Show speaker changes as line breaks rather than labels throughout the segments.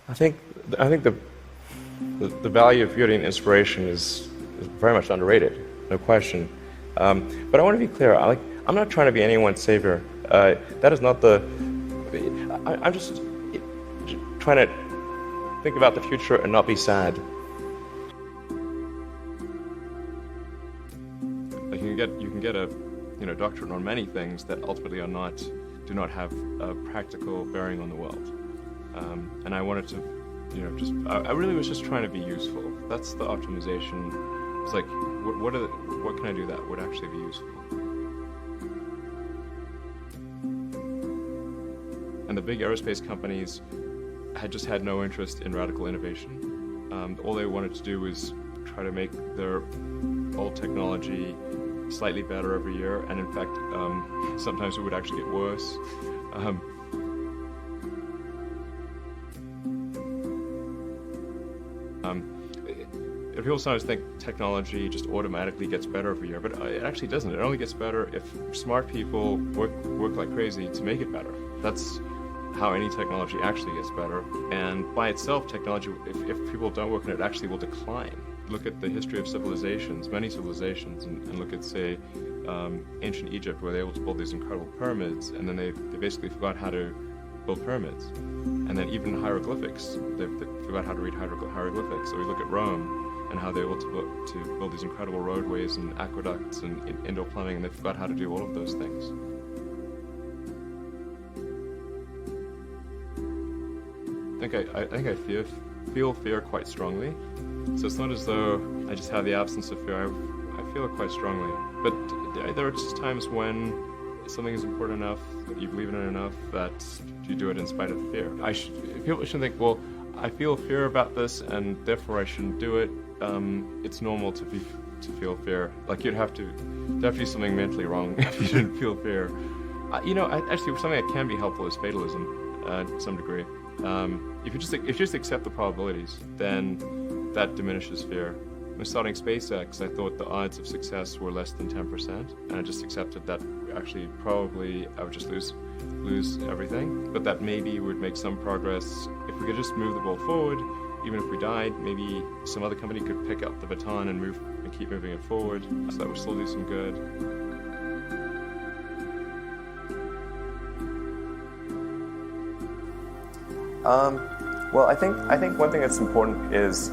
I think the value of beauty and inspiration is very much underrated, no question. But I want to be clear. I'm not trying to be anyone's savior. That is not the. I'm just trying to think about the future and not be sad. Like you can get a doctorate on many things that ultimately do not have a practical bearing on the world. And I wanted to, I really was just trying to be useful. That's the optimization. It's like, what can I do that would actually be useful? And the big aerospace companies had no interest in radical innovation. All they wanted to do was try to make their old technology slightly better every year, and in fact, sometimes it would actually get worse. People sometimes think technology just automatically gets better every year, but it actually doesn't. It only gets better if smart people work like crazy to make it better. That's how any technology actually gets better. And by itself, technology, if people don't work on it, actually will decline. Look at the history of civilizations, many civilizations, and look at, say, ancient Egypt, where they were able to build these incredible pyramids, and then they basically forgot how to build pyramids. And then even hieroglyphics, they forgot how to read hieroglyphics. So we look at Rome, and how they were able to build these incredible roadways and aqueducts and indoor plumbing, and they forgot how to do all of those things. I think I feel fear quite strongly. So it's not as though I just have the absence of fear. I feel it quite strongly. But there are just times when something is important enough, that you believe in it enough, that you do it in spite of fear. People shouldn't think, well, I feel fear about this, and therefore I shouldn't do it. It's normal to feel fear. Like you'd have to do something mentally wrong if you didn't feel fear. Actually, something that can be helpful is fatalism, to some degree. If you just accept the probabilities, then that diminishes fear. When starting SpaceX, I thought the odds of success were less than 10%, and I just accepted that actually probably I would just lose everything, but that maybe would make some progress. If we could just move the ball forward, even if we died, maybe some other company could pick up the baton and keep moving it forward, so that would still do some good.
Well, I think one thing that's important is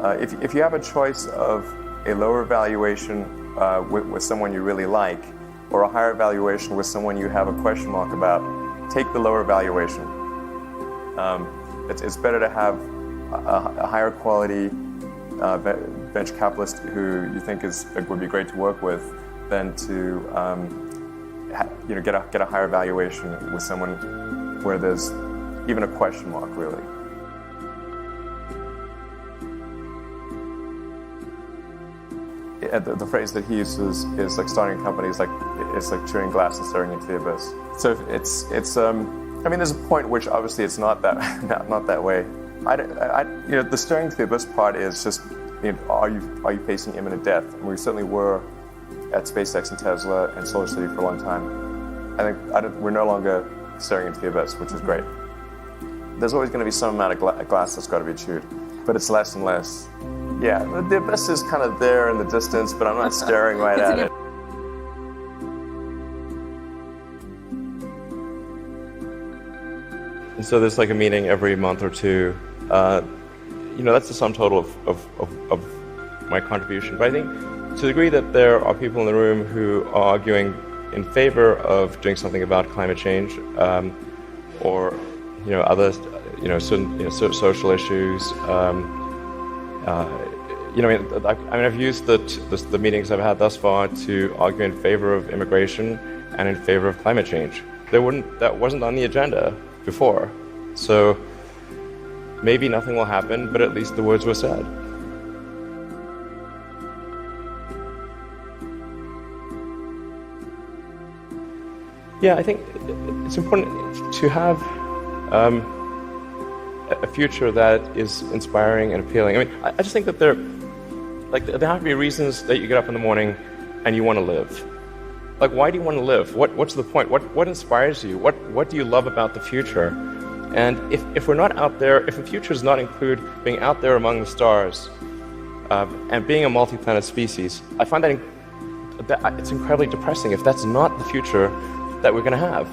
if you have a choice of a lower valuation with someone you really like, or a higher valuation with someone you have a question mark about, take the lower valuation. It's better to have a higher quality venture capitalist who you think would be great to work with than to get a higher valuation with someone where there's even a question mark, really. The phrase that he uses is like starting a company is like chewing glass and staring into the abyss. So it's there's a point which obviously it's not that way. The staring into the abyss part is just, are you facing imminent death? And we certainly were at SpaceX and Tesla and Solar City for a long time. We're no longer staring into the abyss, which is great. There's always going to be some amount of glass that's got to be chewed, but it's less and less. Yeah, the abyss is kind of there in the distance, but I'm not staring right at it.
And so there's like a meeting every month or two. That's the sum total of my contribution. But I think to the degree that there are people in the room who are arguing in favor of doing something about climate change, or other social issues. I've used the meetings I've had thus far to argue in favor of immigration and in favor of climate change. That wasn't on the agenda before, so maybe nothing will happen, but at least the words were said. Yeah, I think it's important to have a future that is inspiring and appealing. I just think that there have to be reasons that you get up in the morning and you want to live. Like, why do you want to live? What's the point? What inspires you? What do you love about the future? And if we're not out there, if the future does not include being out there among the stars and being a multi-planet species, I find that it's incredibly depressing if that's not the future that we're going to have.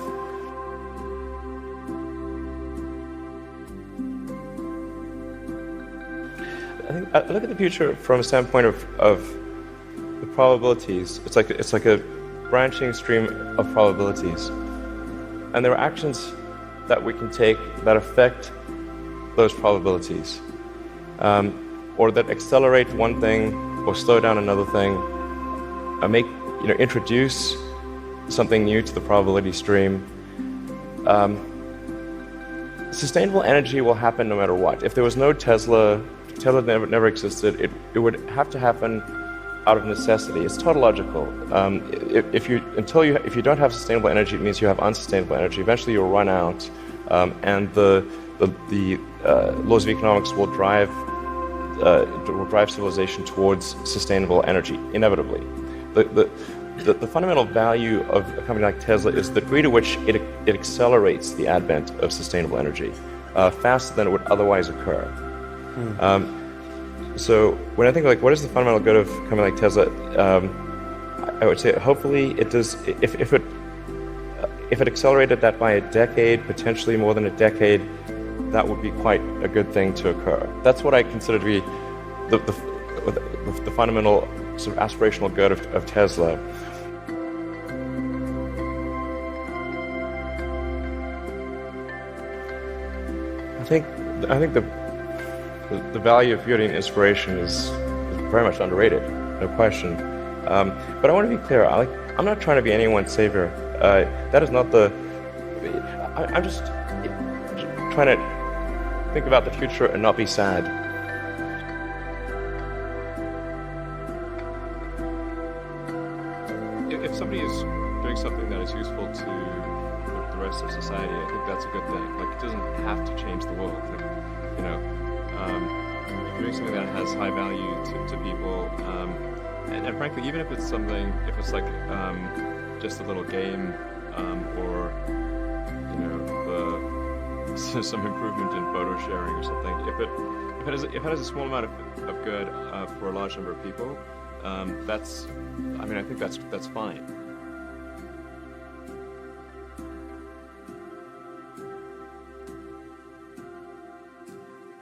I look at the future from a standpoint of the probabilities. It's like a branching stream of probabilities, and there are actions that we can take that affect those probabilities, or that accelerate one thing or slow down another thing, introduce something new to the probability stream. Sustainable energy will happen no matter what. If there was no Tesla never existed, it would have to happen out of necessity. It's tautological. If you don't have sustainable energy, it means you have unsustainable energy. Eventually, you'll run out, and the laws of economics will drive civilization towards sustainable energy inevitably. The fundamental value of a company like Tesla is the degree to which it accelerates the advent of sustainable energy faster than it would otherwise occur. So when I think what is the fundamental good of a company like Tesla, I would say hopefully it does. If it accelerated that by a decade, potentially more than a decade, that would be quite a good thing to occur. That's what I consider to be the fundamental sort of aspirational good of Tesla. I think the value of beauty and inspiration is very much underrated, no question. But I want to be clear. I'm not trying to be anyone's savior. That is not the. I'm just trying to think about the future and not be sad. If somebody is doing something that is useful to the rest of society, I think that's a good thing. It doesn't have to change the world. If you're doing something that has high value to people, and frankly, even if it's just a little game, or some improvement in photo sharing or something, if it has a small amount of good for a large number of people, I think that's fine.